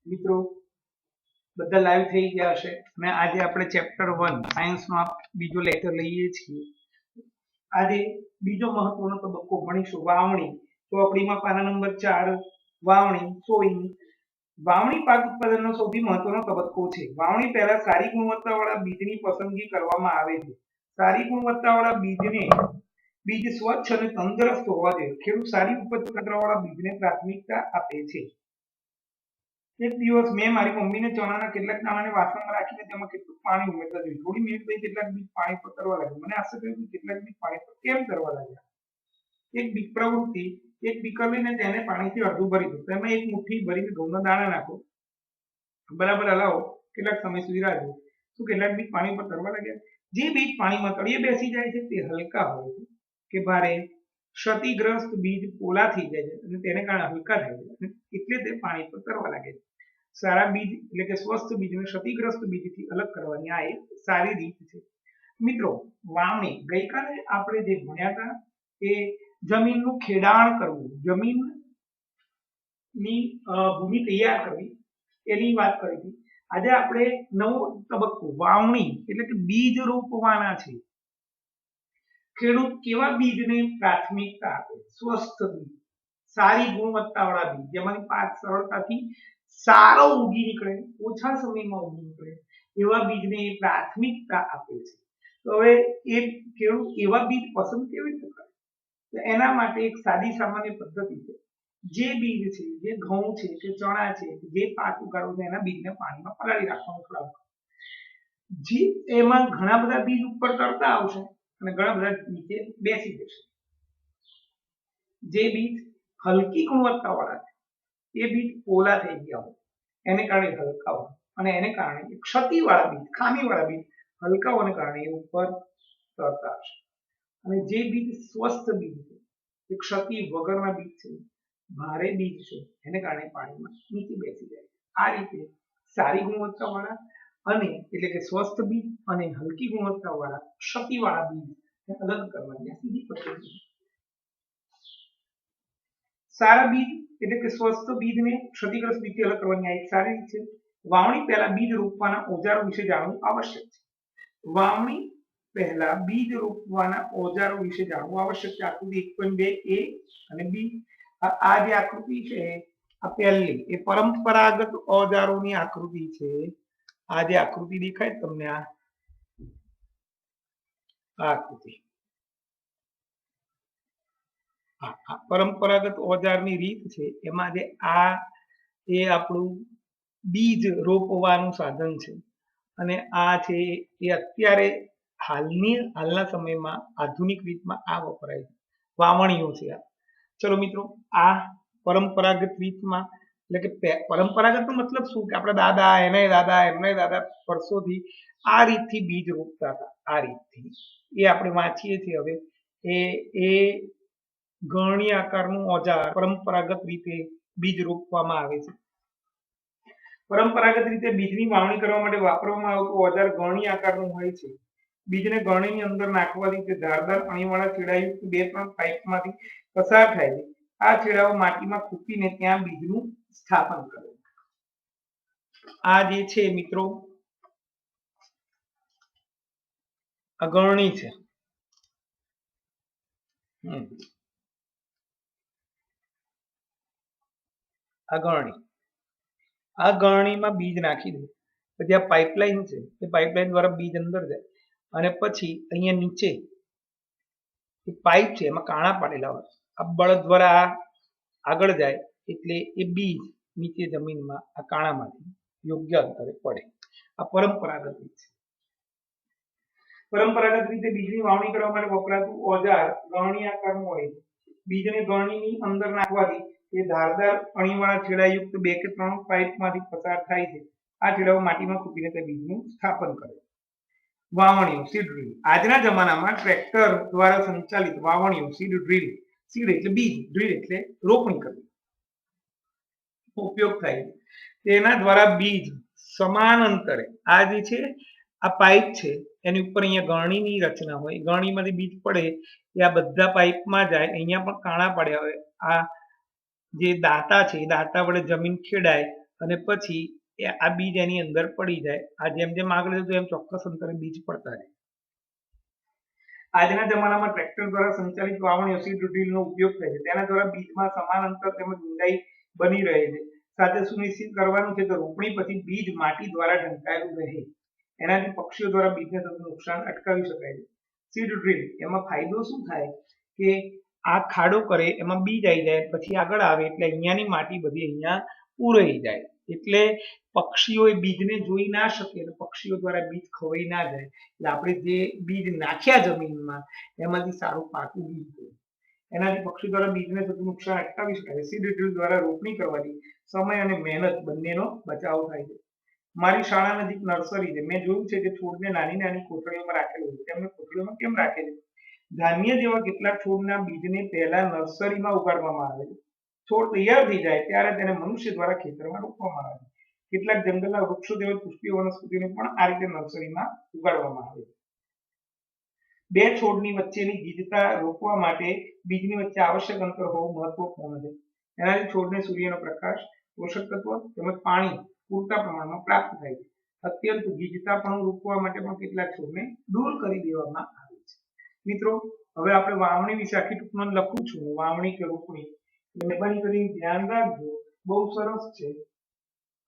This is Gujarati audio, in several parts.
મિત્રો બધા લાઈવ થઈ ગયા હશે અને આજે આપણે ચેપ્ટર 1 સાયન્સનો બીજો લેક્ચર લઈએ છીએ। આજે બીજો મહત્વનો તબક્કો ભણીશું વાવણી। તો આપણીમાં પાના નંબર 4 વાવણી સોઈંગ। વાવણી પાક ઉત્પાદનનો સૌથી મહત્વનો તબક્કો છે। વાવણી પહેલા સારી ગુણવત્તાવાળા બીજની પસંદગી કરવામાં આવે છે। સારી ગુણવત્તાવાળા બીજ સ્વચ્છ અને તંદુરસ્ત હોવા જોઈએ। ખેડૂત સારી ઉપજ કરવાવાળા બીજને પ્રાથમિકતા આપે છે। એક દિવસ મેં મારી મમ્મીને ચણાના કેટલાક દાણાને વાસણમાં રાખીને તેમાં કેટલું પાણી ઉમેરતા જોયું। થોડી મિનિટ પછી કેટલાક બીજ પાણી પર તરવા લાગ્યા। મને આશ્ચર્ય થયું કે કેટલાક બીજ પાણી પર કેમ તરવા લાગ્યા। એક બીજ પ્રવૃત્તિ, એક બીકર લઈને તેને પાણીથી અડધું ભરી દો, તેમાં એક મુઠ્ઠી ભરીને ઘઉંના દાણા નાખો, બરાબર હલાવો, કેટલાક સમય સુધી રાહ જુઓ। શું કેટલાક બીજ પાણી પર તરવા લાગ્યા? જે બીજ પાણીમાં તળિયે બેસી જાય છે તે હલકા હોય છે કે ભારે, ક્ષતિગ્રસ્ત બીજ પોલા થઈ જાય છે અને તેને કારણે હલકા થાય છે એટલે તે પાણી પર તરવા લાગે છે। સારા બીજ એટલે કે સ્વસ્થ બીજને ક્ષતિગ્રસ્ત બીજથી અલગ કરવાની આ એક સારી રીત છે। મિત્રો, વાવણી ગઈકાલે આપણે જે ભણ્યા હતા એ જમીનનું ખેડાણ કરવું, જમીનની ભૂમિ તૈયાર કરવી એની વાત કરી હતી। આજે આપણે નવો તબક્કો વાવણી એટલે કે બીજ રોપવાના છે। ખેડૂત કેવા બીજને પ્રાથમિકતા આપે? સ્વસ્થ બીજ, સારી ગુણવત્તાવાળા બીજ જેમાંથી પાક સરળતાથી સારો ઉગી નીકળે, ઓછા સમયમાં ઉગી નીકળે એવા બીજને પ્રાથમિકતા આપે છે। તો હવે એ ખેડૂત એવા બીજ પસંદ કેવી રીતે કરે? તો એના માટે એક સાદી સામાન્ય પદ્ધતિ છે। જે બીજ છે, જે ઘઉં છે કે ચણા છે, જે પાક ઉગાડવો છે એના બીજને પાણીમાં પલાળી રાખવાનું થોડા વખત। જે એમાં ઘણા બધા બીજ ઉપર તરતા આવશે અને ઘણા બધા નીચે બેસી જશે। જે બીજ હલકી ગુણવત્તાવાળા છે એ બીજ પોલા થઈ ગયા હોય એને કારણે હલકા હોય અને એને કારણે ક્ષતિવાળા બીજ, ખામીવાળા બીજ હલકા હોવાને કારણે એ ઉપર તરતા હશે। અને જે બીજ સ્વસ્થ બીજ છે, જે ક્ષતિ વગરના બીજ છે, ભારે બીજ છે એને કારણે પાણીમાં નીચે બેસી જાય છે। આ રીતે સારી ગુણવત્તાવાળા અને એટલે કે સ્વસ્થ બીજ અને હલકી ગુણવત્તાવાળા ક્ષતિવાળા બીજ અલગ કરવાની આ સીધી પદ્ધતિ છે। સારા બીજ એટલે કે સ્વસ્થ બીજને ક્ષતિગ્રસ્ત બીજથી અલગ કરવાની આ એક સારી રીત છે। વાવણી પહેલા બીજ રોપવાના ઓજારો વિશે જાણવું આવશ્યક છે। વાવણી પહેલા બીજ રોપવાના ઓજારો વિશે જાણવું આવશ્યક છે। આકૃતિ 1.2 A અને B, આ જે આકૃતિ છે આ પહેલી એ પરંપરાગત ઓજારોની આકૃતિ છે। આ જે આકૃતિ દેખાય તમને આ આકૃતિ પરંપરાગત ઓજારની રીત છે। એમાં જે આ એ આપણું બીજ રોપવાનું સાધન છે અને આ છે એ અત્યારે હાલના સમયમાં આધુનિક રીતમાં આ વપરાય છે, વાવણીઓ છે આ। ચલો મિત્રો, આ પરંપરાગત રીતમાં એટલે કે પરંપરાગત નો મતલબ શું કે આપણા દાદા, એમના દાદા વર્ષોથી આ રીતથી બીજ રોપતા હતા। આ રીતથી એ આપણે વાંચીએ છીએ હવે એ ગળણી આકારનું ઓજાર પરંપરાગત રીતે બીજ રોપવામાં આવે છે। પરંપરાગત રીતે બીજની વાવણી કરવા માટે વાપરવામાં આવતું ઓજાર ગળણી આકારનું હોય છે। બીજને ગળણીની અંદર નાખવાથી તે ધારદાર અણીવાળા છેડાયુક્ત 2-3 પાઇપમાંથી પસાર થાય છે। આ છેડાઓ માટીમાં ખૂંપીને ત્યાં બીજનું સ્થાપન કરે છે। આ જે છે મિત્રો આ ગળણી છે। આ ગળણીમાં બીજ નાખી દે, પછી આ પાઇપલાઇન છે એ પાઇપલાઇન દ્વારા બીજ અંદર જાય અને પછી અહીંયા નીચે પાઇપ છે એમાં કાણા પાડેલા હોય, આ બળદ દ્વારા આગળ જાય એટલે એ બીજ નીચે જમીનમાં આ કાણામાંથી યોગ્ય અંતરે પડે। આ પરંપરાગત રીત છે। પરંપરાગત રીતે બીજની વાવણી કરવા માટે વપરાતું ઓજાર ગળણી આકારનું હોય છે। બીજને ગળણીની અંદર નાખવાથી તે ધારદાર અણીવાળા છેડાયુક્ત 2 કે 3 પાઇપમાંથી પસાર થાય છે। આ છેડાઓ માટીમાં ખૂંપીને તે બીજનું સ્થાપન કરે છે। વાવણીઓ, સીડ ડ્રીલ। આજના જમાનામાં ટ્રેક્ટર દ્વારા સંચાલિત વાવણીઓ, સીડ ડ્રીલ, સીડ એટલે બીજ, ડ્રીલ એટલે રોપણી કરવી, ઉપયોગ થાય છે। તેના દ્વારા બીજ સમાન અંતરે આ જે છે આ પાઇપ છે એની ઉપર અહીંયા ગળણીની રચના હોય, ગળણીમાંથી બીજ પડે એ આ બધા પાઇપમાં જાય, અહીંયા પણ કાણા પડ્યા હોય, આ જે દાંતા છે એ દાંતા વડે જમીન ખેડાય અને પછી આ બીજ એની અંદર પડી જાય. આ જેમ જેમ આગળ જતું એમ ચોક્કસ અંતરે બીજ પડતા જાય. આજના જમાનામાં ટ્રેક્ટર દ્વારા સંચાલિત વાવણીઓ સીડ ડ્રીલનો ઉપયોગ થાય છે. તેના દ્વારા બીજમાં સમાન અંતર તેમજ ઊંડાઈ બની રહે છે. સાથે સુનિશ્ચિત કરવાનું છે કે રોપણી પછી બીજ માટી દ્વારા ઢંકાયેલું રહે. એનાથી પક્ષીઓ દ્વારા બીજને થતું નુકસાન અટકાવી શકાય છે. સીડ ડ્રીલ એમાં ફાયદો શું થાય કે આ ખાડો કરે એમાં બીજ આવી જાય, પછી આગળ આવે એટલે અહીંયાની માટી બધી અહીંયા પૂરાઈ જાય, એટલે પક્ષીઓ એ બીજને જોઈ ના શકે અને પક્ષીઓ દ્વારા બીજ ખવાઈ ના જાય. એટલે આપણે જે બીજ નાખ્યા જમીનમાં એમાંથી સારું પાકું બીજ હોય, એનાથી પક્ષી દ્વારા બીજને થતું નુકસાન અટકાવી શકાય. સીડ ડ્રીલ દ્વારા રોપણી કરવાથી સમય અને મહેનત બંનેનો બચાવ થાય છે. મારી શાળા નજીક નર્સરી છે. મેં જોયું છે કે છોડને નાની નાની કોથળીઓમાં રાખેલો છે. તેમને કોથળીઓમાં કેમ રાખે છે? ધાન્ય જેવા કેટલાક છોડના બીજને પહેલા નર્સરીમાં ઉગાડવામાં આવે છે. છોડ તૈયાર થઈ જાય ત્યારે તેને મનુષ્ય દ્વારા ખેતરમાં રોપવામાં આવે છે. કેટલાક જંગલના વૃક્ષો તેમજ પુષ્પીય વનસ્પતિને પણ આ રીતે નર્સરીમાં ઉગાડવામાં આવે છે. બે છોડની વચ્ચેની ગીચતા રોકવા માટે બીજની વચ્ચે આવશ્યક અંતર હોવું મહત્વપૂર્ણ છે. એનાથી છોડને સૂર્યનો પ્રકાશ, પોષક તત્વો તેમજ પાણી પૂરતા પ્રમાણમાં પ્રાપ્ત થાય છે. અત્યંત ગીચતાપણું રોકવા માટે પણ કેટલાક છોડને દૂર કરી દેવામાં આવે છે. મિત્રો, હવે આપણે વાવણી વિશે આખી ટૂંકમાં લખું છું, વાવણી કે રોપણી. મહેરબાની કરીને ધ્યાન રાખજો, બહુ સરસ છે.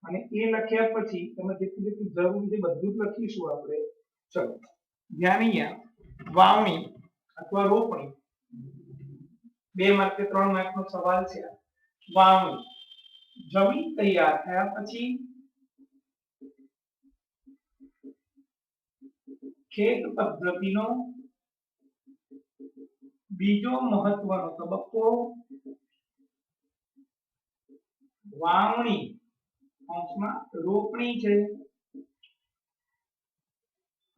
અને એ લખ્યા પછી તમે જેટલું જેટલું જરૂરી છે બધું જ લખીશું આપણે. ચલો, ધ્યાન અહીંયા વાવણી અથવા રોપણી 2 માર્ક કે 3 માર્કનો સવાલ છે. વાવણી, જમીન તૈયાર થયા પછી ખેત પદ્ધતિનો બીજો મહત્વનો તબક્કો વાવણી રોપણી છે.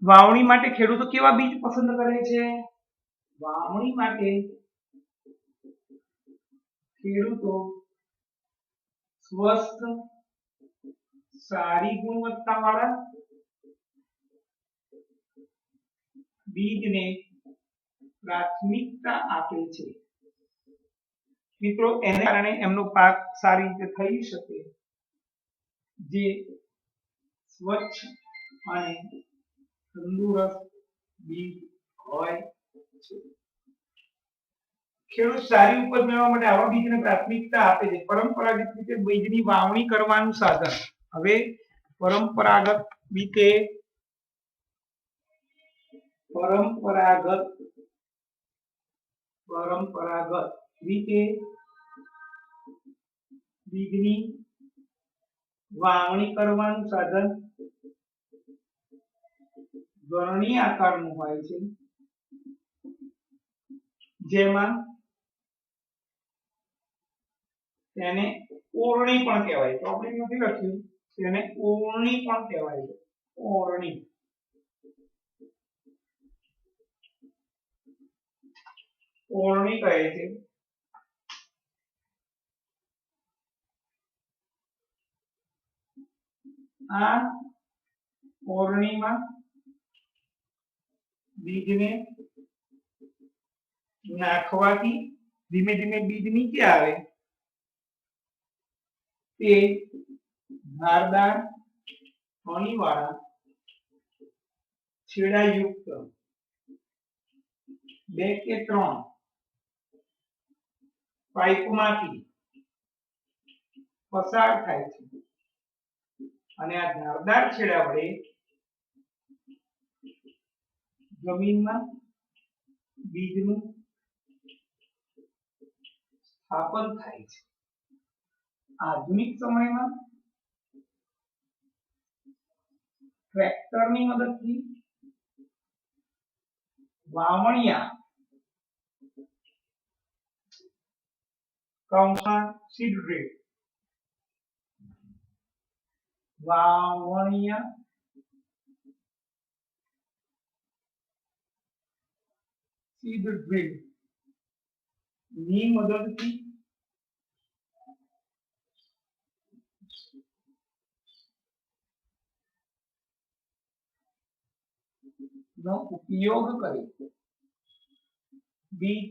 વાવણી માટે ખેડૂતો કેવા બીજ પસંદ કરે છે? વાવણી માટે ખેડૂતો સ્વસ્થ, સારી ગુણવત્તાવાળા બીજને પ્રાથમિકતા આપે છે. મિત્રો, એને કારણે એમનો પાક સારી રીતે થઈ શકે, જે સ્વચ્છ અને તંદુરસ્ત બીજ હોય છે. ખેડૂત સારી ઉપજ મેળવવા માટે આવા બીજને પ્રાથમિકતા આપે છે. પરંપરાગત રીતે બીજની વાવણી કરવાનું સાધન. હવે પરંપરાગત રીતે બીજની વાવણી કરવાનું સાધન ગરણી આકારનું હોય છે, જેમાં તેને ઓરણી પણ કહેવાય છે. આપણે નથી લખ્યું, તેને ઓરણી પણ કહેવાય છે. ઓરણી કહે છે. આ ઓરણીમાં બીજને નાખવાથી ધીમે ધીમે બીજ નીચે આવે. તે ધારદાર ફણીવાળા છેડાયુક્ત 2 કે 3 પાઇપમાંથી પસાર થાય છે અને આ ધારદાર છેડા વડે જમીનમાં બીજનું સ્થાપન થાય છે. આધુનિક સમયમાં ટ્રેક્ટરની મદદથી વાવણિયા સીડ ડ્રીલ વાવણિયા સીડ ડ્રીલ ની મદદથી નો ઉપયોગ કરી બીજ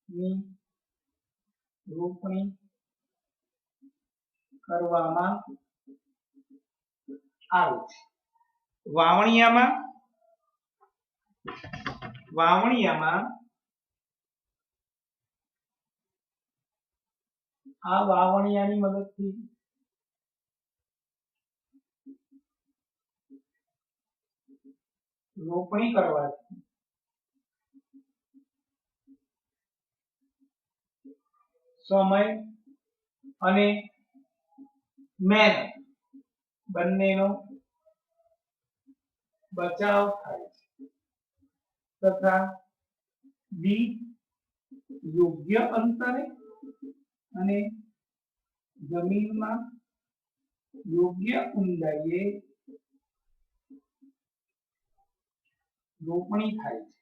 ની રોપણી કરવામાં આવે છે. વાવણિયામાં આ વાવણિયાની મદદથી રોપણી કરવાથી સમય અને મહેનત બંનેનો બચાવ થાય છે તથા બીજ યોગ્ય અંતરે અને જમીનમાં યોગ્ય ઊંડાઈએ રોપણી થાય છે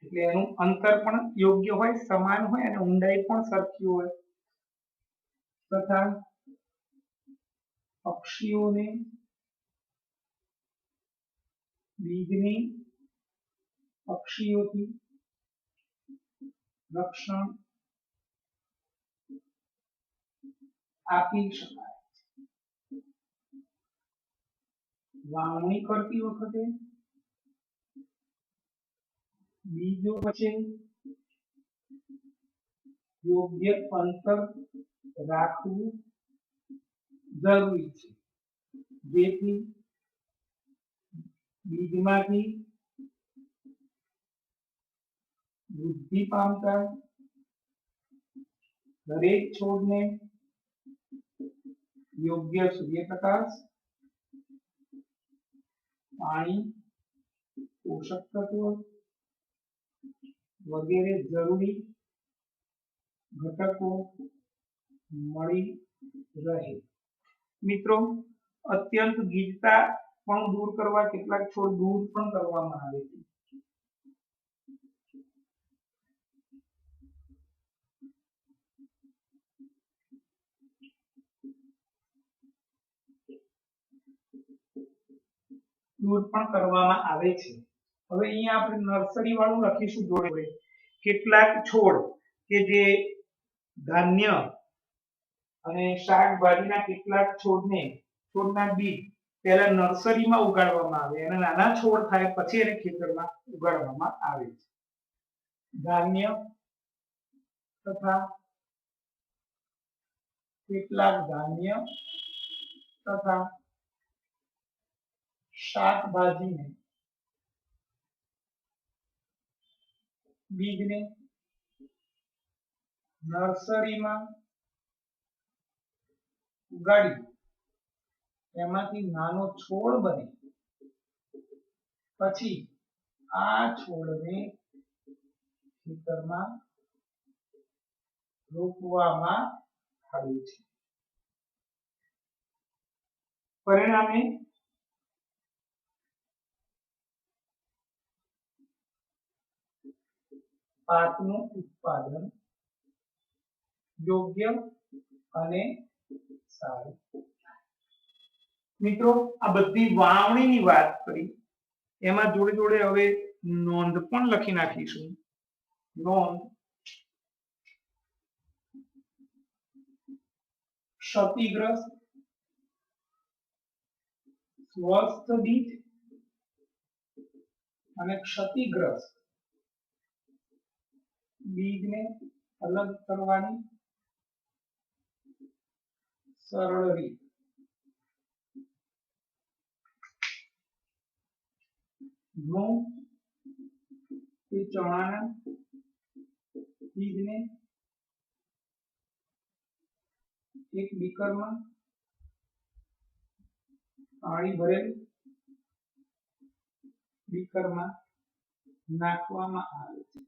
એટલે એનું અંતર પણ યોગ્ય હોય, સમાન હોય અને ઊંડાઈ પણ સરખી હોય તથા પક્ષીઓને બીજની પક્ષીઓથી રક્ષણ આપી શકાય. વાવણી કરતી વખતે બીજો વચ્ચે યોગ્ય અંતર રાખવું જરૂરી છે જેથી બીજમાંથી વૃદ્ધિ પામતા દરેક છોડને યોગ્ય સૂર્યપ્રકાશ, પાણી, પોષક તત્વો વગેરે જરૂરી ઘટકો મળી રહે. મિત્રો, અત્યંત ગીચતા પણ દૂર કરવા કેટલાક છોડ દૂર પણ કરવામાં આવે છે. હવે અહીંયા આપણે નર્સરી વાળું લખીશું જોડે. કેટલાક છોડ કે જે ધાન્ય અને શાકભાજીના કેટલાક છોડના બીજ પહેલા નર્સરીમાં ઉગાડવામાં આવે અને નાના છોડ થાય પછી એને ખેતરમાં ઉગાડવામાં આવે છે. ધાન્ય તથા કેટલાક ધાન્ય તથા શાકભાજીને બીજને નર્સરીમાં ઉગાડી એમાંથી નાનો છોડ બને પછી આ છોડને ખેતરમાં રોપવામાં આવે છે. પરિણામે પાકનું ઉત્પાદન યોગ્ય અને સારું. મિત્રો, આ બધી વાવણીની વાત કરી, એમાં જોડે જોડે હવે નોંધ પણ લખી નાખીશું. નોંધ ક્ષતિગ્રસ્ત સ્વસ્થ બીજ અને ક્ષતિગ્રસ્ત બીજને અલગ કરવાની સરળ રીત. ઘઉં કે ચણાના બીજને એક બીકરમાં પાણી ભરેલ બીકરમાં નાખવામાં આવે છે.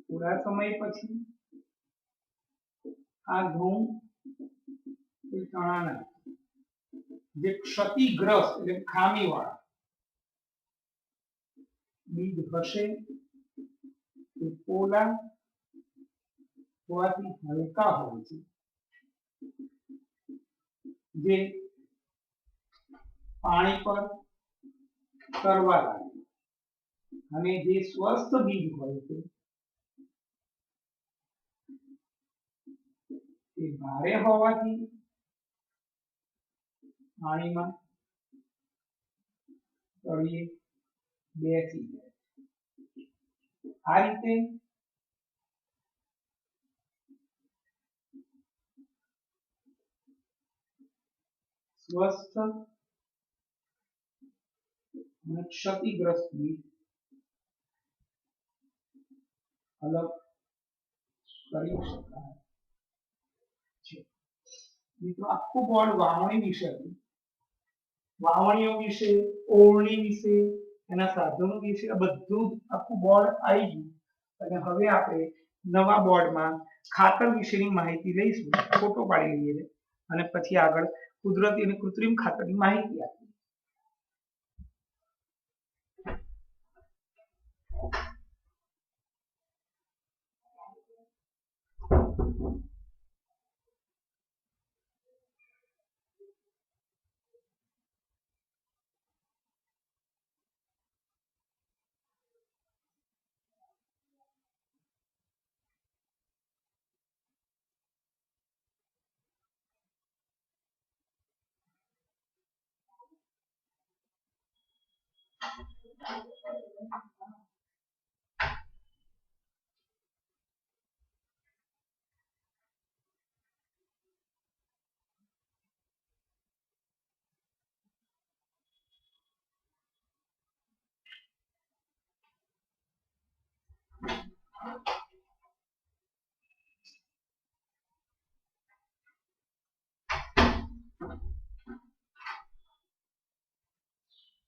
થોડા સમય પછી આ ઘઉં કે ચણાના જે ક્ષતિગ્રસ્ત એટલે ખામીવાળા બીજ હશે તે પોલા હોવાથી હલકા હોય છે, જે પાણી પર તરવા લાગે અને જે સ્વસ્થ બીજ હોય છે એ ભારે હોવાથી પાણીમાં તળિયે બેસી જાય. આ રીતે સ્વસ્થ અને ક્ષતિગ્રસ્ત બીજ અલગ કરી શકાય છે. મિત્રો આખું બોર્ડ વાવણી વિશે હતું. વાવણીઓ વિશે, ઓવણી વિશે, એના સાધનો વિશે આ બધું આખું બોર્ડ આવી ગયું. અને હવે આપણે નવા બોર્ડમાં ખાતર વિશેની માહિતી લઈશું. ફોટો પાડી લઈએ અને પછી આગળ કુદરતી અને કૃત્રિમ ખાતરની માહિતી આપીએ.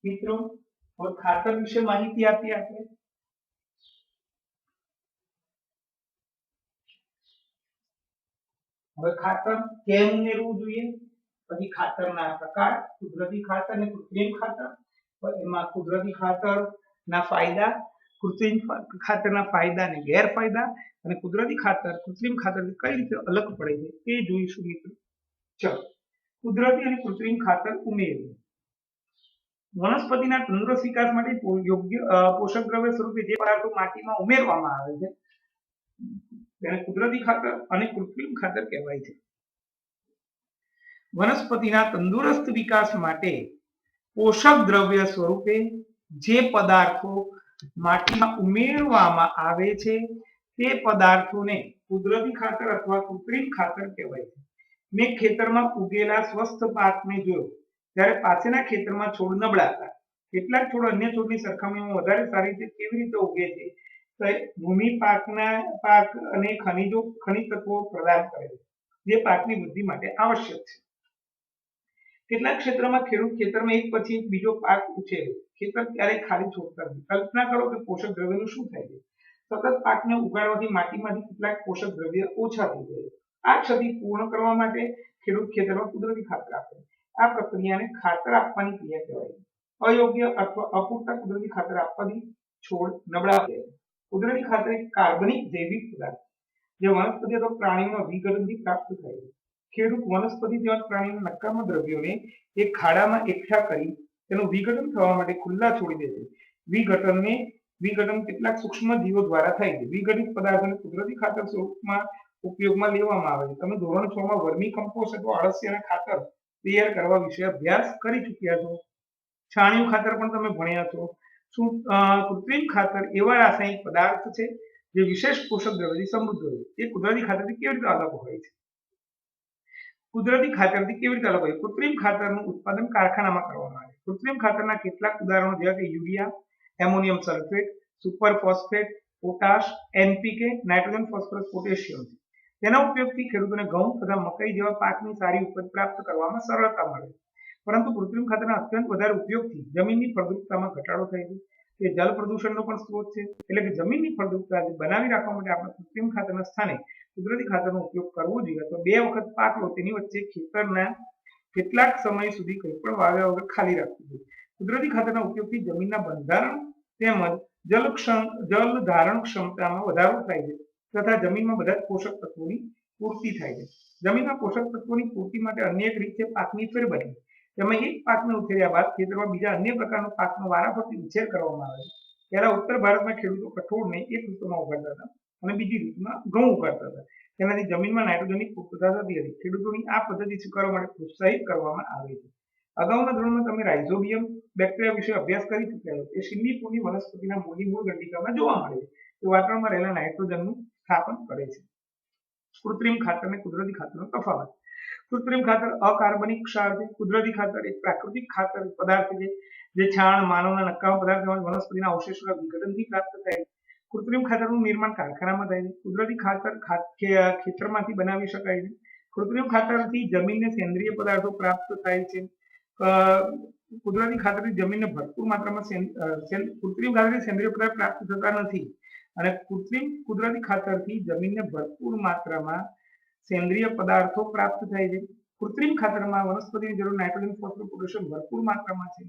મિત્રો હવે ખાતર વિશે માહિતી આપીએ આપણે. હવે ખાતર કેમ ઉમેરવું જોઈએ, પછી ખાતરના પ્રકાર, કુદરતી ખાતર અને કૃત્રિમ ખાતર, એમાં કુદરતી ખાતરના ફાયદા, કૃત્રિમ ખાતરના ફાયદા અને ગેરફાયદા, અને કુદરતી ખાતર કૃત્રિમ ખાતર કઈ રીતે અલગ પડે છે તે જોઈશું મિત્રો. ચલો, કુદરતી અને કૃત્રિમ ખાતર ઉમેરવું. વનસ્પતિના તંદુરસ્ત વિકાસ માટે યોગ્ય પોષક દ્રવ્ય સ્વરૂપે જે પદાર્થો માટીમાં ઉમેરવામાં આવે છે તેને કુદરતી ખાતર અને કૃત્રિમ ખાતર કહેવાય છે. વનસ્પતિના તંદુરસ્ત વિકાસ માટે પોષક દ્રવ્ય સ્વરૂપે જે પદાર્થો માટીમાં ઉમેરવામાં આવે છે તે પદાર્થોને કુદરતી ખાતર અથવા કૃત્રિમ ખાતર કહેવાય છે. મેં ખેતરમાં ઉગેલા સ્વસ્થ પાકને જોયો ત્યારે પાછળના ખેતરમાં છોડ નબળા હતા. કેટલાક છોડ અન્ય છોડની સરખામણીમાં વધારે સારી રીતે કેવી રીતે ઉગે છે? તો ભૂમિ પાક અને ખનિજ તત્વો પ્રદાન કરે છે જે પાકની વૃદ્ધિ માટે આવશ્યક છે. કેટલાક ક્ષેત્રમાં ખેડૂત ખેતરમાં એક પછી એક બીજો પાક ઉછેરે, ખેતર ક્યારેય ખાલી છોડતા નથી. કલ્પના કરો કે પોષક દ્રવ્યનું શું થાય છે. સતત પાકને ઉગાડવાથી માટીમાંથી કેટલાક પોષક દ્રવ્ય ઓછા થઈ જાય છે. આ ક્ષતિ પૂર્ણ કરવા માટે ખેડૂત ખેતરમાં કુદરતી ખાતર આપે છે. આ પ્રક્રિયાને ખાતર આપવાની ક્રિયા કહેવાય છે. અયોગ્ય અથવા અપૂરતા કુદરતી ખાતર આપવાથી છોડ નબળા પડે છે. કુદરતી ખાતર એક કાર્બનિક જૈવિક પદાર્થ જે વનસ્પતિ અથવા પ્રાણીઓના વિઘટનથી પ્રાપ્ત થાય છે. ખેડૂત વનસ્પતિ તેમજ પ્રાણીઓના નકામા દ્રવ્યોને એક ખાડામાં એકઠા કરી તેનું વિઘટન થવા માટે ખુલ્લા છોડી દે છે. વિઘટન કેટલાક સૂક્ષ્મ જીવો દ્વારા થાય છે. વિઘટિત પદાર્થોને કુદરતી ખાતર સ્વરૂપમાં ઉપયોગમાં લેવામાં આવે છે. તમે ધોરણ 6 માં વર્મી કમ્પોસ્ટ અથવા અળસિયાના ખાતર તૈયાર કરવા વિશે અભ્યાસ કરી ચૂક્યા છો. છાણિયું ખાતર પણ તમે ભણ્યા છો. કૃત્રિમ ખાતર એવા રાસાયણિક પદાર્થ છે જે વિશેષ પોષક દ્રવ્યોથી સમૃદ્ધ હોય છે. એ કુદરતી ખાતરથી કેવી રીતે અલગ હોય છે? કુદરતી ખાતરથી કેવી રીતે અલગ હોય? કૃત્રિમ ખાતરનું ઉત્પાદન કારખાનામાં કરવામાં આવે છે. કૃત્રિમ ખાતરના કેટલાક ઉદાહરણો જેવા કે urea, ammonium sulphate, super phosphate, potash, NPK, nitrogen, phosphorus, potassium છે. તેના ઉપયોગથી ખેડૂતોને ઘઉં તથા મકાઈ જેવા પાકની સારી ઉપજ પ્રાપ્ત કરવામાં સરળતા મળે છે. પરંતુ કૃત્રિમ ખાતરના અત્યંત વધારે ઉપયોગથી જમીનની ફળદ્રુપતામાં ઘટાડો થાય છે. તે જળ પ્રદૂષણનો પણ સ્ત્રોત છે. એટલે કે જમીનની ફળદ્રુપતા બનાવી રાખવા માટે આપણે કૃત્રિમ ખાતરના સ્થાને કુદરતી ખાતરનો ઉપયોગ કરવો જોઈએ. તો 2 વખત પાક લો તેની વચ્ચે ખેતરના કેટલાક સમય સુધી કંઈ પણ વાવ્યા વગર ખાલી રાખવું જોઈએ. કુદરતી ખાતરના ઉપયોગથી જમીનના બંધારણ તેમજ જળ ધારણ ક્ષમતામાં વધારો થાય છે તથા જમીનમાં બધા જ પોષક તત્વોની પૂર્તિ થાય છે. જમીનના પોષક તત્વોની પૂર્તિ માટે અન્ય એક રીત છે પાકની ફેરબદલી. તેમાં એક પાકને ઉછેર્યા બાદ ખેતરમાં બીજા અન્ય પ્રકારના પાકનો વારાફરતી ઉછેર કરવામાં આવે છે. ત્યારે ઉત્તર ભારતમાં ખેડૂતો કઠોળને એક ઋતુમાં ઉગાડતા હતા અને બીજી ઋતુમાં ઘઉં ઉગાડતા હતા. તેનાથી જમીનમાં નાઇટ્રોજનની પુષ્ટતા થતી હતી. ખેડૂતોની આ પદ્ધતિ સ્વીકારવા માટે પ્રોત્સાહિત કરવામાં આવે છે. અગાઉના ધોરણમાં તમે રાઇઝોબિયમ બેક્ટેરિયા વિશે અભ્યાસ કરી ચૂક્યા છો. એ શીંગની વનસ્પતિના મૂળની મૂળ ગંડિકામાં જોવા મળે છે. તે વાતાવરણમાં રહેલા નાઇટ્રોજનનું સ્થાપન કરે છે. કૃત્રિમ ખાતર અને કુદરતી ખાતરનો તફાવત. કૃત્રિમ ખાતર અકાર્બનિક ક્ષાર છે. કુદરતી ખાતર એક પ્રાકૃતિક ખાતર પદાર્થ છે જે છાણ, માનવના નકામા પદાર્થ તેમજ વનસ્પતિના અવશેષોના વિઘટનથી પ્રાપ્ત થાય છે. કૃત્રિમ ખાતરનું નિર્માણ કારખાનામાં થાય છે. કુદરતી ખાતર ખેતરમાંથી બનાવી શકાય છે. કૃત્રિમ ખાતરથી જમીનને સેન્દ્રિય પદાર્થો પ્રાપ્ત થાય છે. કુદરતી ખાતરથી જમીનને ભરપૂર માત્રામાં કૃત્રિમ ખાતરથી સેન્દ્રિય પદાર્થ પ્રાપ્ત થતા નથી અને કુદરતી ખાતરથી જમીનને ભરપૂર માત્રામાં સેન્દ્રિય પદાર્થો પ્રાપ્ત થાય છે. કૃત્રિમ ખાતરમાં વનસ્પતિની જરૂર નાઇટ્રોજન, ફોસ્ફરસ, પોટેશિયમ ભરપૂર માત્રામાં છે.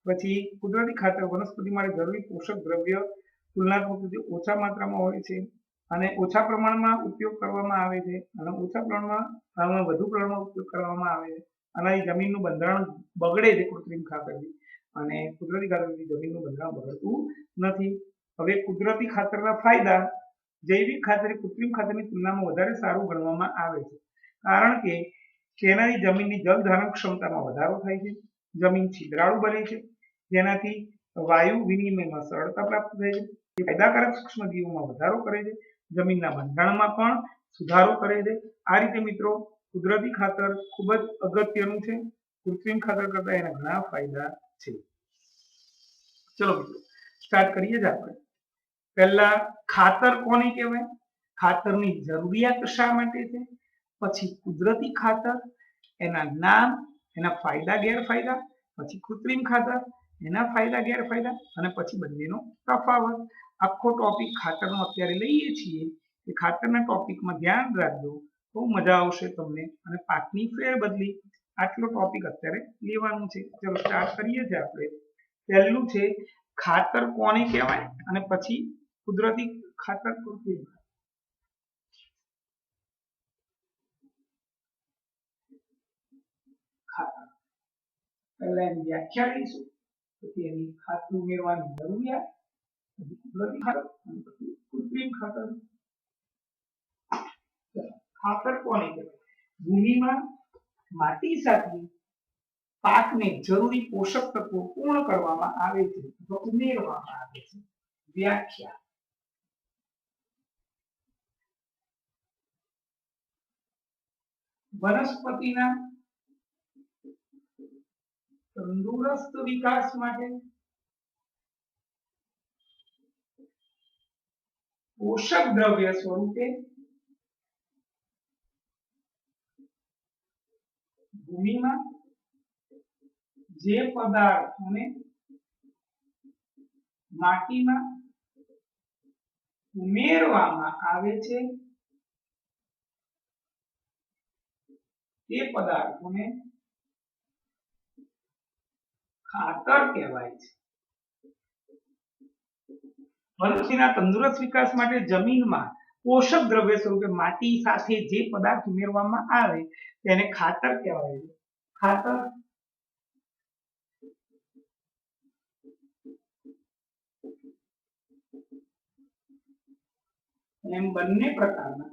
પછી કુદરતી ખાતર વનસ્પતિ માટે જરૂરી પોષક દ્રવ્ય તુલનાત્મક રીતે ઓછા માત્રામાં હોય છે અને ઓછા પ્રમાણમાં ઉપયોગ કરવામાં આવે છે અને ઓછા પ્રમાણમાં વધુ પ્રમાણમાં ઉપયોગ કરવામાં આવે છે. આનાથી જમીનનું બંધારણ બગડે છે કૃત્રિમ ખાતરથી અને કુદરતી ખાતરથી જમીનનું બંધારણ બગડતું નથી. હવે કુદરતી ખાતરના ફાયદા. જૈવિક ખાતર કૃત્રિમ ખાતરની તુલનામાં વધારે સારું ગણવામાં આવે છે કારણ કે તેનાથી જમીનની જળ ધારણ ક્ષમતામાં વધારો થાય છે. જમીન છિદ્રાળુ બને છે જેનાથી વાયુ વિનિમયમાં સરળતા પ્રાપ્ત થાય છે. તે ફાયદાકારક સૂક્ષ્મજીવોમાં વધારો કરે છે. જમીનના બંધારણમાં પણ સુધારો કરે છે. આ રીતે મિત્રો કુદરતી ખાતર ખૂબ જ અગત્યનું છે. કૃત્રિમ ખાતર કરતા એના ઘણા ફાયદા છે. ચલો મિત્રો સ્ટાર્ટ કરીએ જ આપણે. પહેલા ખાતર કોને કહેવાય, ખાતરની જરૂરિયાત શા માટે છે, પછી કુદરતી ખાતર, એના નામ, એના ફાયદા ગેરફાયદા, પછી કૃત્રિમ ખાતર, એના ફાયદા ગેરફાયદા અને પછી બંનેનો તફાવત. આખો ટોપિક ખાતરનો અત્યારે લઈએ છીએ કે ખાતરના ટોપિકમાં ધ્યાન રાખજો, બહુ મજા આવશે તમને અને પાકની ફેરબદલી આટલો ટોપિક અત્યારે લેવાનું છે. ચલો સ્ટાર્ટ કરીએ છીએ આપણે. પહેલું છે ખાતર કોને કહેવાય અને પછી કુદરતી ખાતર, કૃત્રિમ ખાતર. પહેલા એની વ્યાખ્યા લઈશું, પછી એની ખાતર ઉમેરવાની જરૂરિયાત, પછી કુદરતી ખાતર અને પછી કૃત્રિમ ખાતર. ખાતર કોને કહેવાય? ભૂમિમાં માટી સાથે પાકને જરૂરી પોષક તત્વો પૂર્ણ કરવામાં આવે છે અથવા ઉમેરવામાં આવે છે. વ્યાખ્યા. વનસ્પતિના તંદુરસ્ત વિકાસ માટે પોષક દ્રવ્ય સ્વરૂપે ભૂમિમાં જે પદાર્થોને માટીમાં ઉમેરવામાં આવે છે તે પદાર્થોને ખાતર કહેવાય છે. વનસ્પતિના તંદુરસ્ત વિકાસ માટે જમીનમાં પોષક દ્રવ્ય સ્વરૂપે માટી સાથે જે પદાર્થ ઉમેરવામાં આવે તેને ખાતર કહેવાય છે. ખાતર એમ બંને પ્રકારના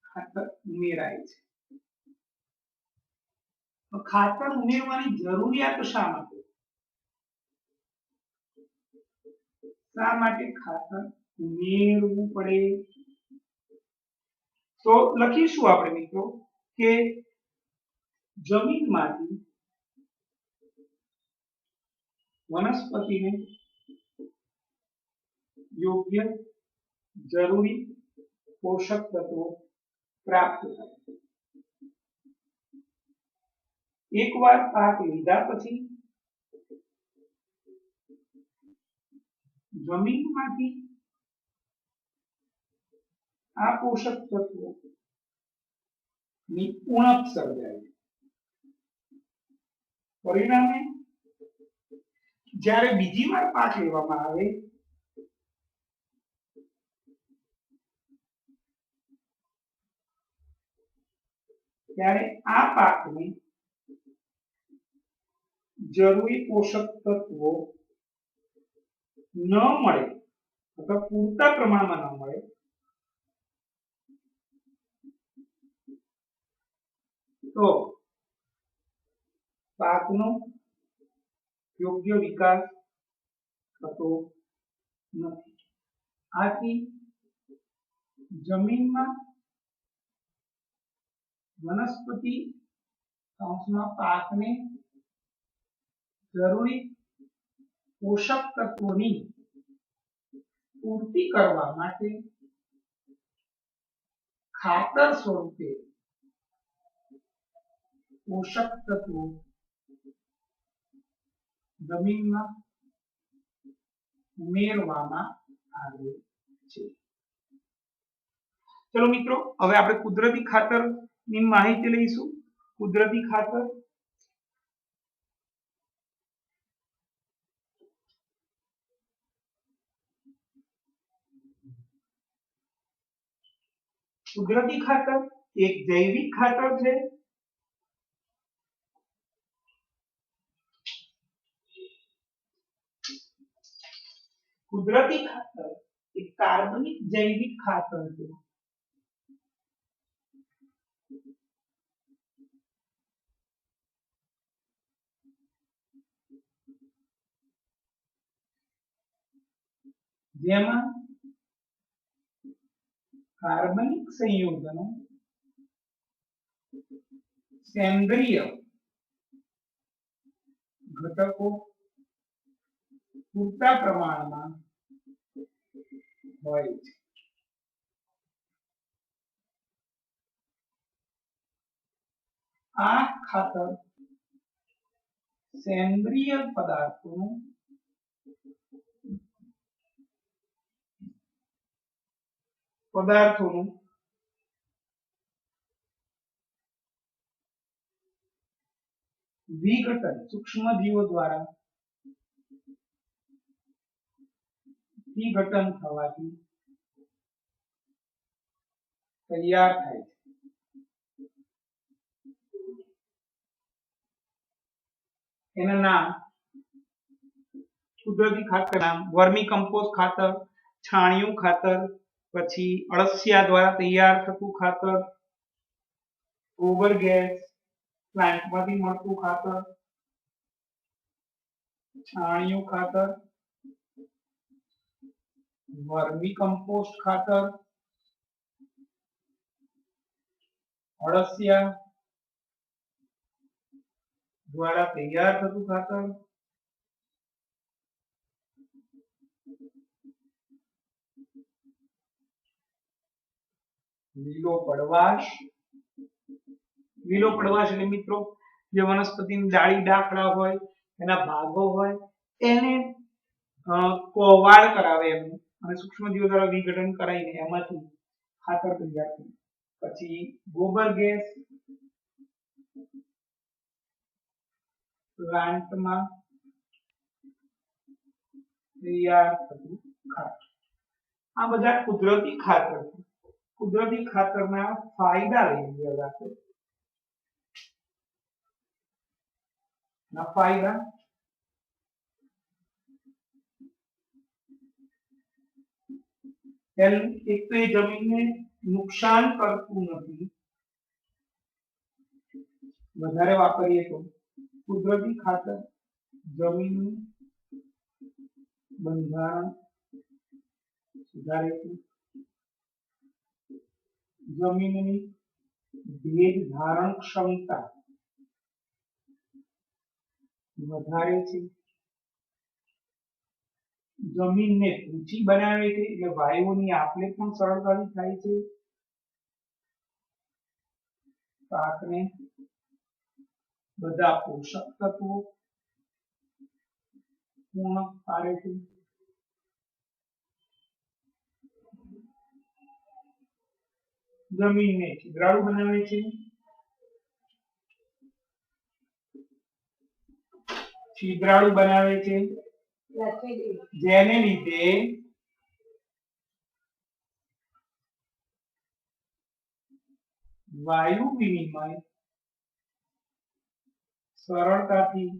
ખાતર ઉમેરાય છે. તો ખાતર ઉમેરવાની જરૂરિયાત શા માટે? શા માટે ખાતર ઉમેરવું પડે? તો લખીશું આપણે મિત્રો કે જમીનમાંથી વનસ્પતિને યોગ્ય જરૂરી પોષક તત્વો પ્રાપ્ત થાય. એકવાર પાક લીધા પછી જમીનમાંથી આ પોષક તત્વો ની ઉણપ સર્જાય. પરિણામે જ્યારે બીજી વાર પાક લેવામાં આવે ત્યારે આ પાકને જરૂરી પોષક તત્વો ન મળે અથવા પૂરતા પ્રમાણમાં ન મળે તો પાકનો યોગ્ય વિકાસ થતો નથી. આથી જમીનમાં વનસ્પતિ કૌંસમાં પાકને જરૂરી પોષક તત્વોની પૂર્તિ કરવા માટે ખાતર સ્વરૂપે પોષક તત્વો જમીનમાં ઉમેરવામાં આવે છે. ચલો મિત્રો, હવે આપણે કુદરતી ખાતરની માહિતી લઈશું. કુદરતી ખાતર એક જૈવિક ખાતર છે. કુદરતી ખાતર એક કાર્બનિક જૈવિક ખાતર છે. જેમાં કાર્બનિક સંયોજનો સેન્દ્રિય ઘટકો પૂરતા પ્રમાણમાં હોય છે. આ ખાતર સેન્દ્રિય પદાર્થોનું વિઘટન સૂક્ષ્મજીવો દ્વારા વિઘટન થવાથી તૈયાર થાય છે. એના નામ કુદરતી ખાતર નામ વર્મી કમ્પોસ્ટ ખાતર, છાણિયું ખાતર, પછી અળસિયા દ્વારા તૈયાર થતું ખાતર, ગોબર ગેસ પ્લાન્ટમાંથી મળતું ખાતર, છાણિયું ખાતર, વર્મી કમ્પોસ્ટ ખાતર, અળસિયા દ્વારા તૈયાર થતું ખાતર, લીલો પડવાશ એટલે મિત્રો જે વનસ્પતિની ડાળી ડાકડા હોય એના ભાગો હોય એને કોવાળ કરાવે એનું અને સૂક્ષ્મજીવો દ્વારા વિઘટન કરાવીને એમાંથી ખાતર તૈયાર થાય. પછી ગોબર ગેસ પ્લાન્ટમાં તૈયાર થતું ખાતર. આ બધા કુદરતી ખાતર છે. કુદરતી ખાતરના ફાયદા લઈએ આપણે. ના ફાયદા એક તો એ જમીનને નુકસાન કરતું નથી. વધારે વાપરીએ તો કુદરતી ખાતર જમીનનું બંધારણ સુધારે છે. જમીનની ભેજ ધારણ ક્ષમતા વધારે છે. જમીનને ઊંચી બનાવે છે એટલે વાયુઓની આપ-લે પણ સરળતાથી થાય છે. પાકને બધા પોષક તત્વો પૂર્ણ પાડે છે. જમીનને છિદ્રાળુ બનાવે છે. જેને લીધે વાયુ વિનિમય સરળતાથી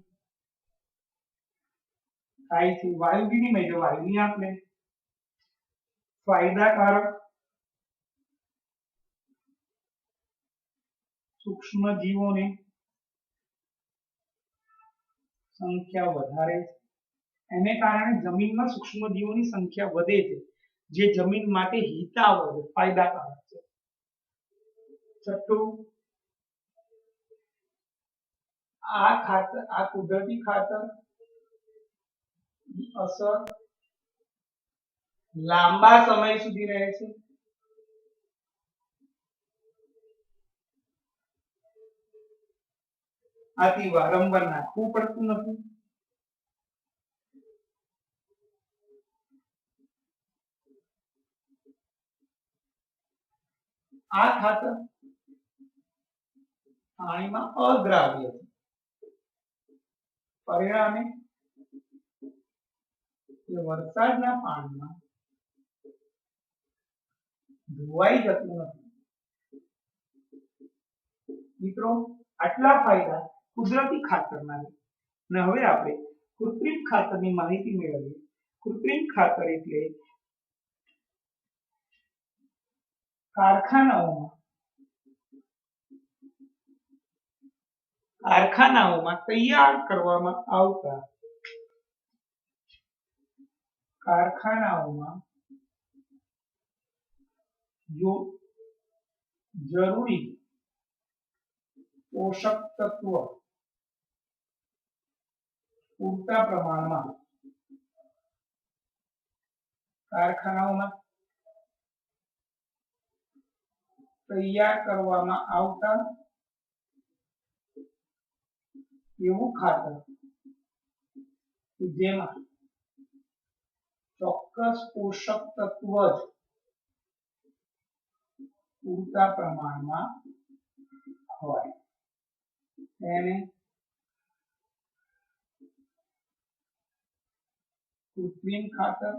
થાય છે. વાયુ વિનિમય એટલે વાયુની આપ-લે. ફાયદાકારક सूक्ष्म जीवोनी संख्या વધારે એને કારણે જમીનમાં સૂક્ષ્મ જીવોની સંખ્યા વધે છે જે જમીન માટે હિતાવહ ફાયદાકારક છે. છઠ્ઠું, આ ખાતર આ કુદરતી ખાતર અસર લાંબા સમય સુધી રહે છે. આથી વારંવાર નાખવું પડતું નથી. આ ખાતર પાણીમાં અદ્રાવ્ય છે. પરિણામે વરસાદના પાણીમાં ધોવાઈ જતું નથી. મિત્રો, આટલા ફાયદા કુદરતી ખાતરના છે. અને હવે આપણે કૃત્રિમ ખાતરની માહિતી મેળવીએ. કૃત્રિમ ખાતર એટલે કારખાનાઓમાં તૈયાર કરવામાં આવતા જરૂરી પોષક તત્વ પૂરતા પ્રમાણમાં કારખાનાઓમાં તૈયાર કરવામાં આવતા એવું ખાતર જેમાં ચોક્કસ પોષક તત્વ જ પૂરતા પ્રમાણમાં હોય તેને કૃત્રિમ ખાતર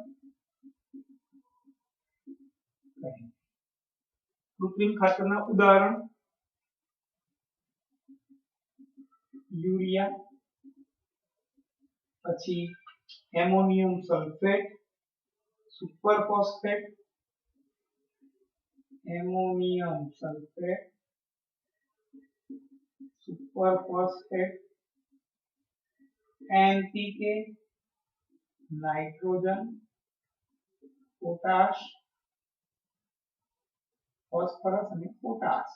કહે. કૃત્રિમ ખાતરના ઉદાહરણ યુરિયા, પછી ammonium sulphate, super phosphate, ammonium sulphate, super phosphate, NPK, nitrogen, potash, phosphorus અને પોટાશ.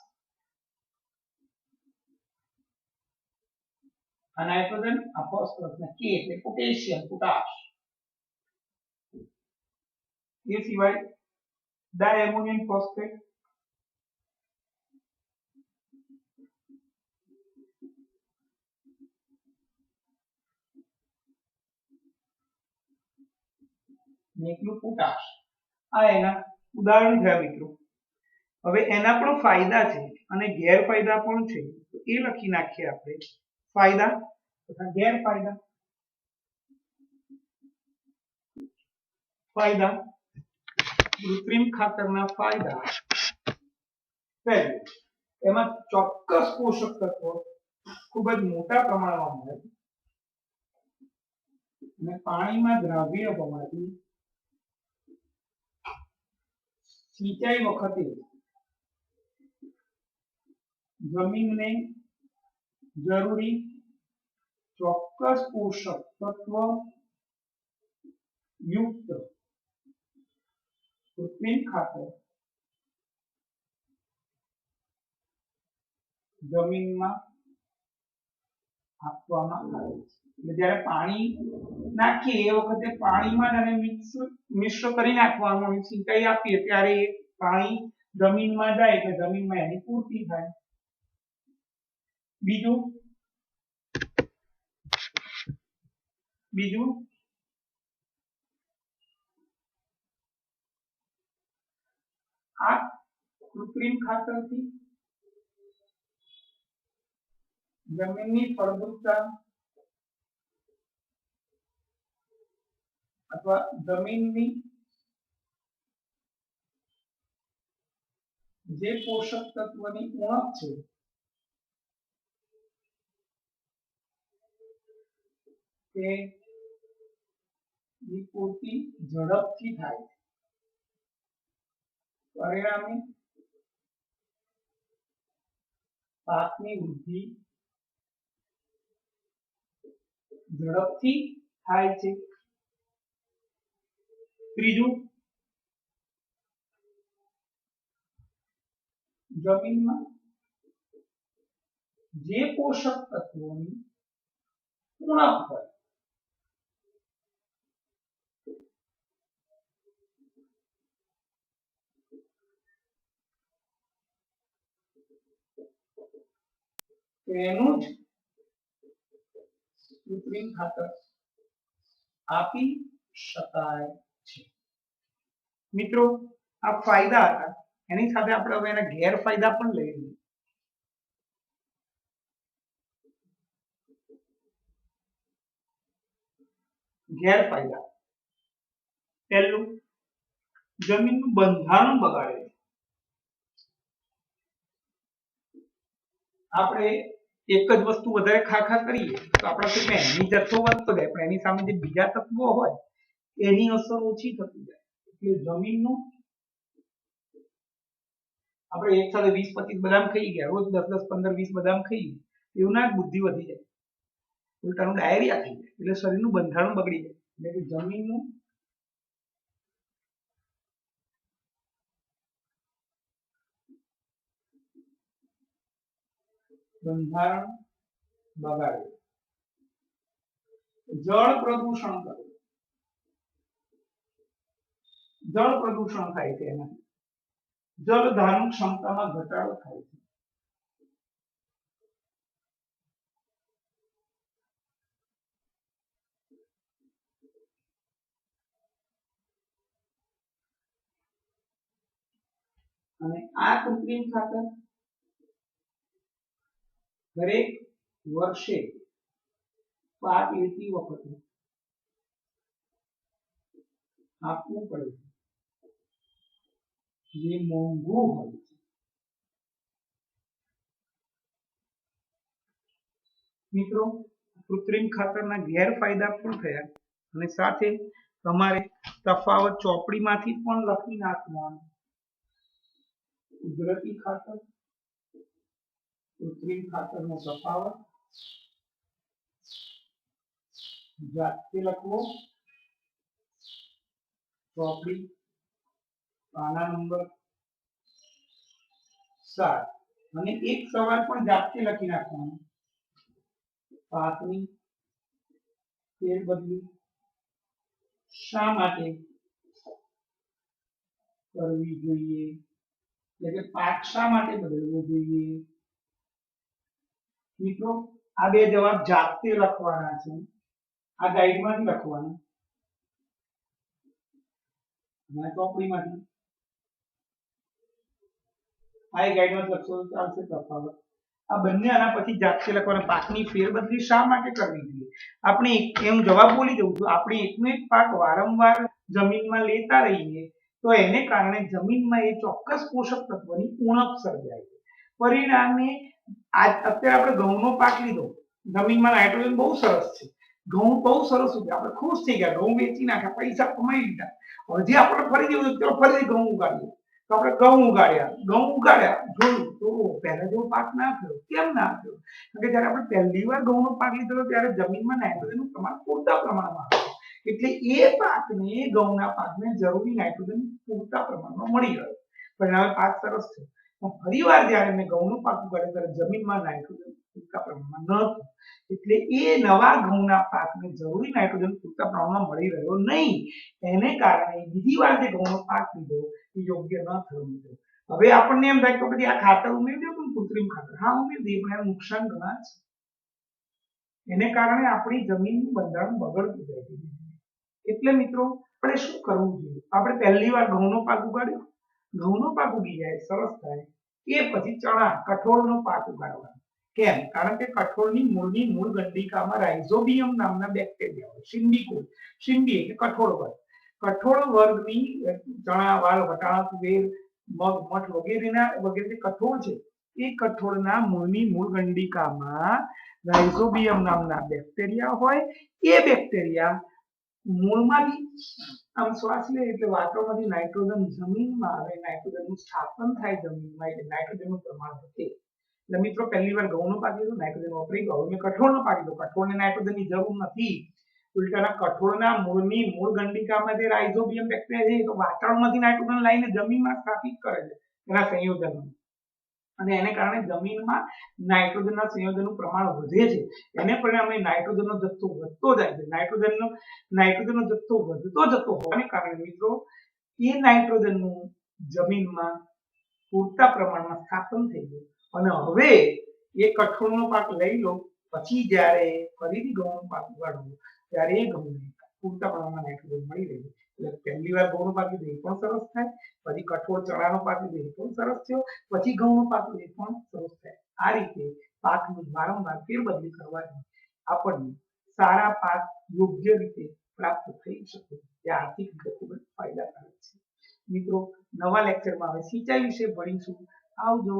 આ નાઇટ્રોજન, આ ફોસ્ફરસ ને કે એટલે પોટેશિયમ, પોટાશ. એ સિવાય ડાયએમોનિયમ ફોસ્ફેટ, એકલું પોટાશ. આ એના ઉદાહરણ થયા મિત્રો. હવે એના પણ ફાયદા છે અને ગેરફાયદા પણ છે, તો એ લખી નાખીએ આપણે. ફાયદા તથા ગેરફાયદા. ફાયદા, કૃત્રિમ ખાતરના ફાયદા. પહેલું, એમાં ચોક્કસ પોષક તત્વો ખૂબ જ મોટા પ્રમાણમાં મળે અને પાણીમાં દ્રાવ્ય હોવાથી સિંચાઈ વખતે જમીનને જરૂરી ચોક્કસ પોષક તત્વ યુક્ત કૃત્રિમ ખાતર જમીનમાં આપવામાં આવે છે. એટલે જ્યારે પાણી નાખીએ એ વખતે પાણીમાં જ મિશ્ર કરી નાખવાનું અને સિંચાઈ આપીએ ત્યારે એ પાણી જમીનમાં જાય એટલે જમીનમાં એની પૂર્તિ થાય. બીજું આ કૃત્રિમ ખાતરથી જમીનની ફળદ્રુપતા અથવા જમીનની જે પોષક તત્વની ઉણપ છે તે પૂર્તિ ઝડપથી થાય. પરિણામે પાકની વૃદ્ધિ ઝડપથી થાય છે। ત્રીજું, જમીનમાં જે પોષક તત્વોની ઉણપ હોય તેનું જ કૃત્રિમ ખાતર આપી શકાય છે। મિત્રો, આ ફાયદા હતા, એની સાથે આપણે હવે એના ગેરફાયદા પણ લઈ લઈએ। ગેરફાયદા, પહેલું, જમીનનું બંધારણ બગાડે છે। આપણે એક જ વસ્તુ વધારે ખા કરીએ તો આપણા શરીરમાં એની જથ્થો વધતો જાય, પણ એની સામે જે બીજા તત્વો હોય એની અસર ઓછી થતી જાય। એટલે જમીનનું, આપણે એક સાથે 20-25 બદામ ખાઈ ગયા, રોજ 10-10, 15-20 બદામ ખાઈએ, એવું ના બુદ્ધિ વધી જાય, ઉલટાનું ડાયરિયા થઈ જાય, એટલે શરીરનું બંધારણ બગડી જાય। એટલે કે જમીનનું બંધારણ બગાડે। જળ પ્રદૂષણ કરે, જળ પ્રદૂષણ થાય છે એનાથી જળ ધારણ ક્ષમતામાં ઘટાડો થાય છે। અને આ કૃત્રિમ ખાતર દરેક વર્ષે પાક લેતી વખતે આપવું પડે છે, જે મોંઘું હોય છે। મિત્રો, કૃત્રિમ ખાતરના ગેરફાયદા પણ થયા, અને સાથે તમારે તફાવત ચોપડીમાંથી પણ લખી નાખવાનું। કુદરતી ખાતર, કૃત્રિમ ખાતરનો તફાવત જાતે લખવો, ચોપડી પાના નંબર 7, અને એક સવાલ પણ જાતે લખી નાખવાનો, પાકની ફેરબદલી શા માટે કરવી જોઈએ, એટલે કે પાક શા માટે બદલવો જોઈએ। મિત્રો, આ બે જવાબ જાતે લખવાના છે, આ ગાઈડમાંથી લખવાનું, અને ચોપડીમાંથી, આ ગાઈડમાં લખશો તો ચાલશે તફાવત। આ બંને આના પછી જાતે લખવાના, પાકની ફેરબદલી શા માટે કરવી જોઈએ। આપણે એમ જવાબ બોલી દઉં છું, આપણે એકનો એક પાક વારંવાર જમીનમાં લેતા રહીએ તો એને કારણે જમીનમાં એ ચોક્કસ પોષક તત્વની ઉણપ સર્જાય છે। પરિણામે અત્યારે આપણે ઘઉંનો પાક લીધો, જમીનમાં નાઇટ્રોજન બહુ સરસ છે, ઘઉં બહુ સરસ છે, આપણે ખુશ થઈ ગયા, ઘઉં વેચી નાખ્યા, પૈસા કમાઈ લીધા, હજી આપણે ફરી જેવું ચલો ફરી ઘઉં ઉગાડીએ, તો આપણે ઘઉં ઉગાડ્યા જોયું તો પહેલા જેવો પાક ના થયો। કેમ ના થયો? કારણ કે જ્યારે આપણે પહેલી વાર ઘઉંનો પાક લીધો ત્યારે જમીનમાં નાઇટ્રોજનનું પ્રમાણ પૂરતા પ્રમાણમાં હતું, એટલે એ પાકને, ઘઉંના પાકને જરૂરી નાઇટ્રોજન પૂરતા પ્રમાણમાં મળી રહ્યો, પરિણામે પાક સરસ છે। પણ ફરી વાર જ્યારે મેં ઘઉંનો પાક ઉગાડ્યો ત્યારે જમીનમાં નાઇટ્રોજન પૂરતા પ્રમાણમાં ન હતું, એટલે એ નવા ઘઉંના પાકને જરૂરી નાઇટ્રોજન પૂરતા પ્રમાણમાં મળી રહ્યો નહીં, એને કારણે બીજી વાર જે ઘઉંનો પાક લીધો એ યોગ્ય ન થયો મિત્રો। હવે આપણને એમ થાય કે પછી આ ખાતર ઉમેરી દો, કૃત્રિમ ખાતર, હા ઉમેરી દઈએ, પણ એનું નુકસાન ઘણા છે, એને કારણે આપણી જમીનનું બંધારણ બગડતું જાય છે। એટલે મિત્રો, આપણે શું કરવું જોઈએ? આપણે પહેલી વાર ઘઉંનો પાક ઉગાડ્યો, ઘઉંનો પાક ઉગી જાય, સરસ થાય, એ પછી ચણા, કઠોળનો પાક ઉગાડવાનો। કેમ? કારણ કે કઠોળની મૂળની મૂળ ગંડિકામાં રાઇઝોબિયમ નામના બેક્ટેરિયા હોય, શીંડી એટલે કઠોળ વર્ગ, કઠોળ વર્ગની ચણા, વાલ, વટાણા, તુવેર, મગ, મઠ વગેરે જે કઠોળ છે, એ કઠોળના મૂળની મૂળ ગંડિકામાં રાઇઝોબિયમ નામના બેક્ટેરિયા હોય, એ બેક્ટેરિયા મૂળમાંથી આમ શ્વાસ લે એટલે વાતાવરણમાંથી નાઇટ્રોજન જમીનમાં આવે, નાઇટ્રોજનનું સ્થાપન થાય જમીનમાં, એટલે નાઇટ્રોજનનું પ્રમાણ વધે, એટલે મિત્રો પહેલી વાર ઘઉંનો પાક લીધો, નાઇટ્રોજન વાપરી ગયો. હવે મેં કઠોળનો પાક લીધો, કઠોળને નાઇટ્રોજનની જરૂર નથી. ઉલટાના કઠોળના મૂળની મૂળ ગંડિકામાં જે રાઇઝોબિયમ બેક્ટેરિયા છે એ તો વાતાવરણમાંથી નાઇટ્રોજન લઈને જમીનમાં સ્થાપિત કરે છે એના સંયોજનમાં, અને એને કારણે જમીનમાં નાઇટ્રોજનના સંયોજનનું પ્રમાણ વધે છે. એને પરિણામે નાઇટ્રોજનનો જથ્થો વધતો જાય છે. નાઇટ્રોજનનો જથ્થો વધતો જતો હોવાને કારણે મિત્રો એ નાઇટ્રોજનનું જમીનમાં પૂરતા પ્રમાણમાં સ્થાપન થઈ ગયું, અને હવે એ કઠોળનો પાક લઈ લો, પછી જ્યારે ફરીથી ઘઉંનો પાક ઉગાડવો ત્યારે એ ઘઉંને પૂરતા પ્રમાણમાં નાઇટ્રોજન મળી રહે છે. એટલે પહેલી વાર ઘઉંનો પાક લીધો એ પણ સરસ થાય, પછી કઠોળ ચણાનો પાક લીધો એ પણ સરસ થયો, પછી ઘઉંનો પાક લીધો એ પણ સરસ થાય. આ રીતે પાકની વારંવાર ફેરબદલી કરવાથી આપણને સારા પાક યોગ્ય રીતે પ્રાપ્ત થઈ શકે છે. તે આર્થિક રીતે ખૂબ જ ફાયદાકારક છે. મિત્રો, નવા લેક્ચરમાં હવે સિંચાઈ વિશે ભણીશું. આવજો.